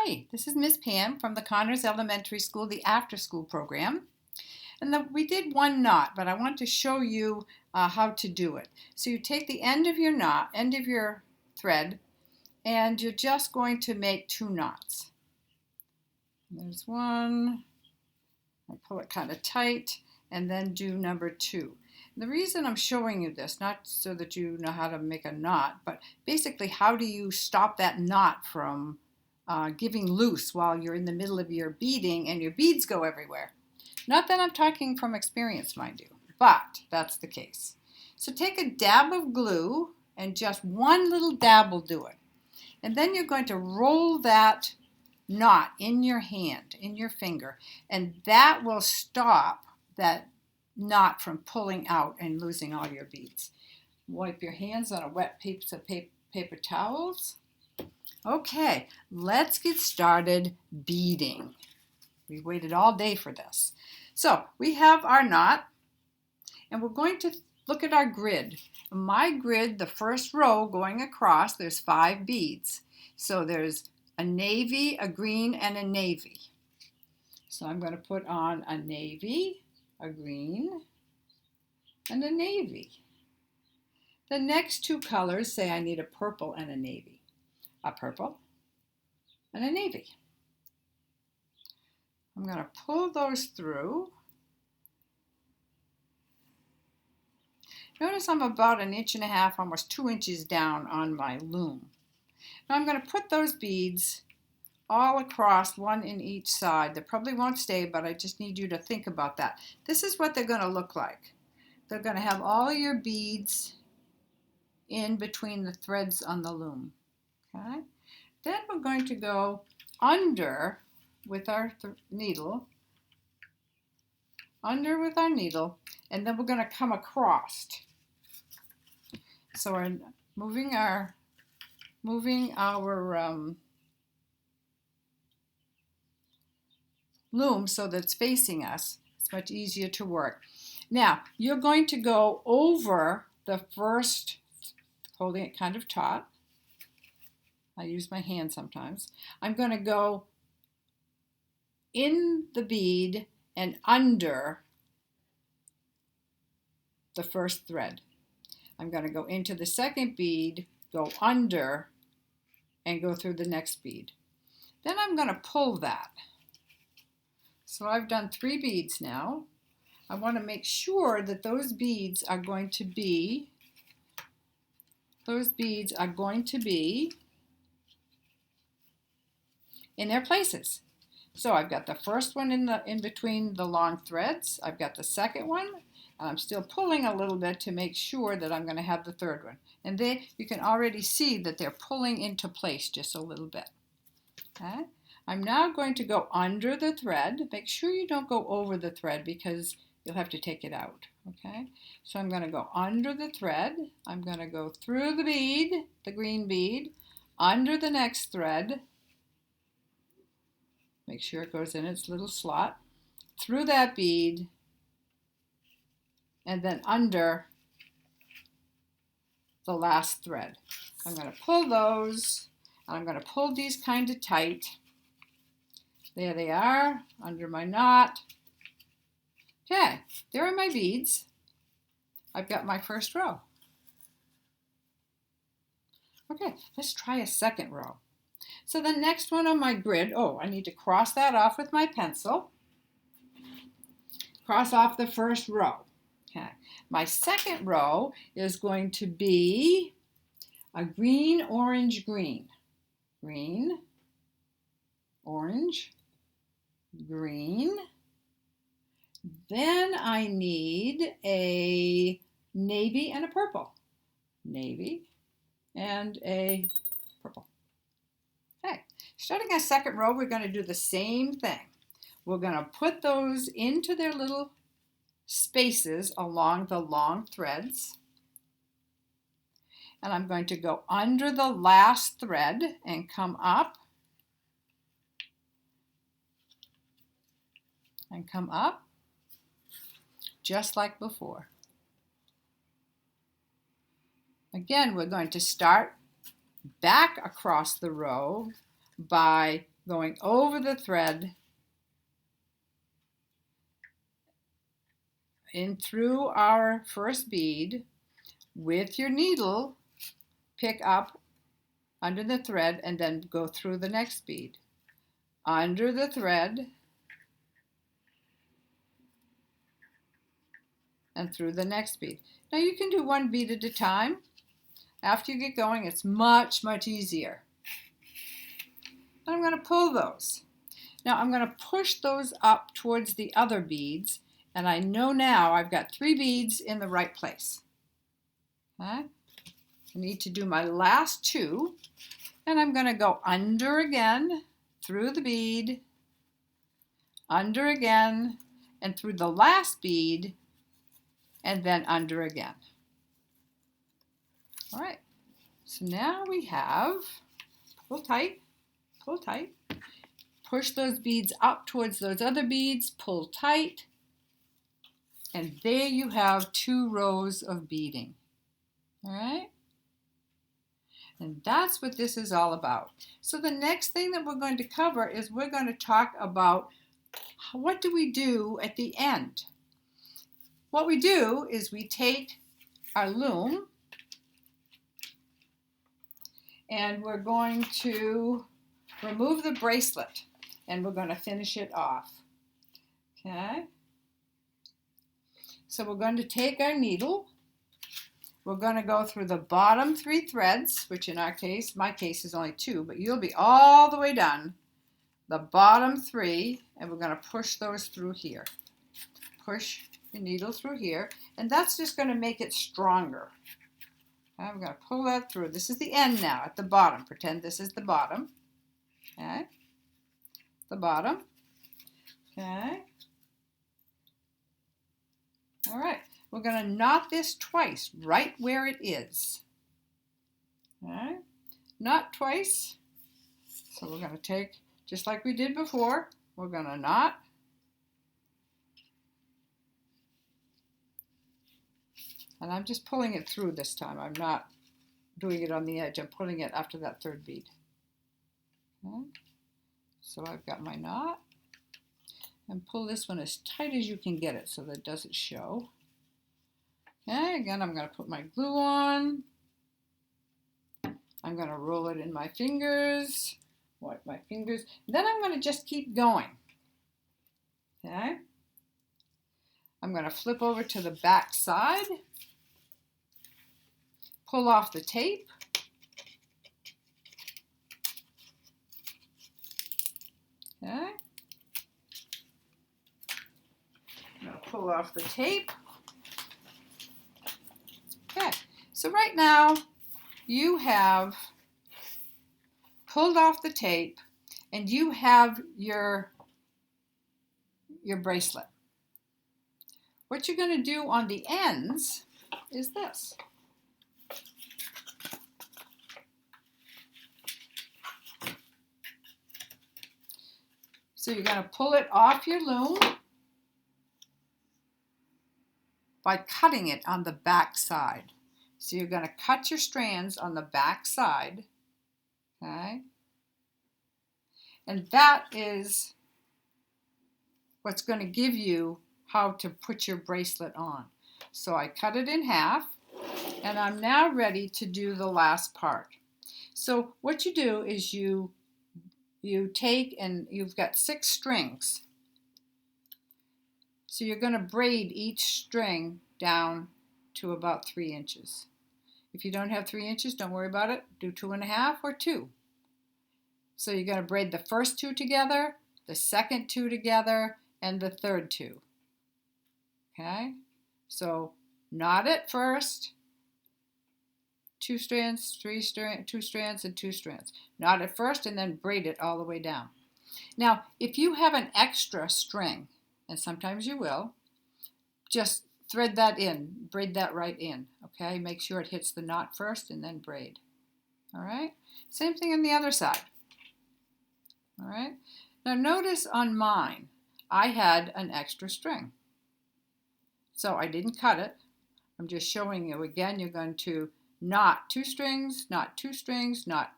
Hi, this is Miss Pam from the Connors Elementary School, the Afterschool program. And we did one knot, but I want to show you how to do it. So you take the end of your knot, end of your thread, and you're just going to make 2 knots. There's one, I pull it kind of tight, and then do number 2. And the reason I'm showing you this, not so that you know how to make a knot, but basically how do you stop that knot from giving loose while you're in the middle of your beading and your beads go everywhere. Not that I'm talking from experience, mind you, but that's the case. So take a dab of glue and just one little dab will do it. And then you're going to roll that knot in your hand, in your finger, and that will stop that knot from pulling out and losing all your beads. Wipe your hands on a wet piece of paper towels. Okay, let's get started beading. We waited all day for this. So we have our knot, and we're going to look at our grid. My grid, the first row going across, there's 5 beads. So there's a navy, a green, and a navy. So I'm going to put on a navy, a green, and a navy. The next 2 colors say I need a purple and a navy. A purple and a navy. I'm going to pull those through. Notice I'm about 1.5 inches, almost 2 inches down on my loom. Now I'm going to put those beads all across, one in each side. They probably won't stay, but I just need you to think about that. This is what they're going to look like. They're going to have all your beads in between the threads on the loom. Okay? Then we're going to go under with our needle, and then we're going to come across. So we're moving our loom so that it's facing us. It's much easier to work. Now, you're going to go over the first, holding it kind of taut. I use my hand sometimes. I'm going to go in the bead and under the first thread. I'm going to go into the second bead, go under, and go through the next bead. Then I'm going to pull that. So I've done 3 beads now. I want to make sure that those beads are going to be in their places. So I've got the first one in between the long threads. I've got the second one, and I'm still pulling a little bit to make sure that I'm going to have the third one. And you can already see that they're pulling into place just a little bit. Okay? I'm now going to go under the thread. Make sure you don't go over the thread because you'll have to take it out. Okay? So I'm going to go under the thread. I'm going to go through the bead, the green bead, under the next thread. Make sure it goes in its little slot, through that bead, and then under the last thread. I'm going to pull those, and I'm going to pull these kind of tight. There they are, under my knot. Okay, there are my beads. I've got my first row. Okay, let's try a second row. So the next one on my grid, I need to cross that off with my pencil. Cross off the first row. Okay. My second row is going to be a green, orange, green. Green, orange, green. Then I need a navy and a purple. Navy and a purple. Okay, starting our second row, we're going to do the same thing. We're going to put those into their little spaces along the long threads. And I'm going to go under the last thread and come up. And come up, just like before. Again, we're going to start back across the row, by going over the thread in through our first bead with your needle, pick up under the thread and then go through the next bead. Under the thread and through the next bead. Now you can do one bead at a time. After you get going, it's much, much easier. And I'm going to pull those. Now I'm going to push those up towards the other beads, and I know now I've got 3 beads in the right place. Okay? I need to do my last 2, and I'm going to go under again, through the bead, under again, and through the last bead, and then under again. All right, so now we have, pull tight, push those beads up towards those other beads, pull tight, and there you have 2 rows of beading. All right, and that's what this is all about. So the next thing that we're going to cover is we're going to talk about what do we do at the end. What we do is we take our loom and we're going to remove the bracelet and we're going to finish it off. Okay? So we're going to take our needle. We're going to go through the bottom 3 threads, which in our case, my case is only 2, but you'll be all the way done. The bottom 3, and we're going to push those through here. Push the needle through here, and that's just going to make it stronger. I'm going to pull that through. This is the end now at the bottom. Pretend this is the bottom. Okay, the bottom. Okay. All right, we're going to knot this twice, right where it is. Okay, knot twice. So we're going to take, just like we did before, we're going to knot. And I'm just pulling it through this time. I'm not doing it on the edge. I'm pulling it after that 3rd bead. Okay. So I've got my knot. And pull this one as tight as you can get it so that it doesn't show. Okay, again, I'm going to put my glue on. I'm going to roll it in my fingers. Wipe my fingers. Then I'm going to just keep going. Okay. I'm going to flip over to the back side. Pull off the tape. Okay. I'm going to pull off the tape. Okay. So right now you have pulled off the tape and you have your bracelet. What you're going to do on the ends is this. So you're going to pull it off your loom by cutting it on the back side. So you're going to cut your strands on the back side, okay? And that is what's going to give you how to put your bracelet on. So I cut it in half, and I'm now ready to do the last part. So what you do is you take, and you've got 6 strings. So you're going to braid each string down to about 3 inches. If you don't have 3 inches, don't worry about it. Do 2.5 or 2. So you're going to braid the first 2 together, the second 2 together, and the third 2. Okay? So knot it first. 2 strands, 2 strands, and 2 strands. Knot it first and then braid it all the way down. Now, if you have an extra string, and sometimes you will, just thread that in, braid that right in, okay? Make sure it hits the knot first and then braid, all right? Same thing on the other side, all right? Now notice on mine, I had an extra string. So I didn't cut it. I'm just showing you again, you're going to knot 2 strings, knot 2 strings, knot